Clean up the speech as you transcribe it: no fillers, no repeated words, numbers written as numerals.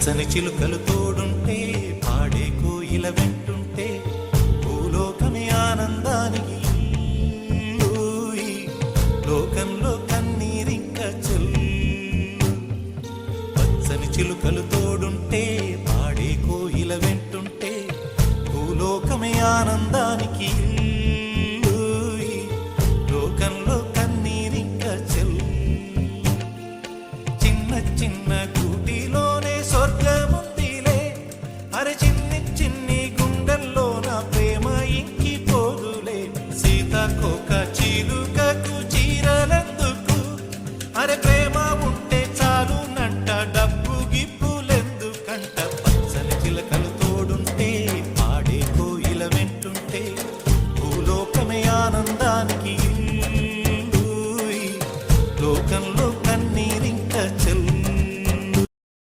పచ్చని చిలుకలు తోడుంటే పాడే కోయిల వెంటుంటే భూలోకమే ఆనందానికి ఊయి. లోకంలో కన్నీరింక చెల్లు. పచ్చని చిలుకలు తోడుంటే పాడే కోయిల వెంటుంటే భూలోకమే ఆనందానికి ఊయి. లోకంలో కన్నీరింక చెల్లు. చిన్న చిన్న కూటిలోనే స్వర్గముందిలే. అరే చిన్ని చిన్ని గుండెల్లో నా ప్రేమ ఇంకిపోదులే. సీతాకోక చిలుకకు చీరలందుకు. అరే ప్రేమ ఉంటే చాలునంట డబ్బు గిప్పు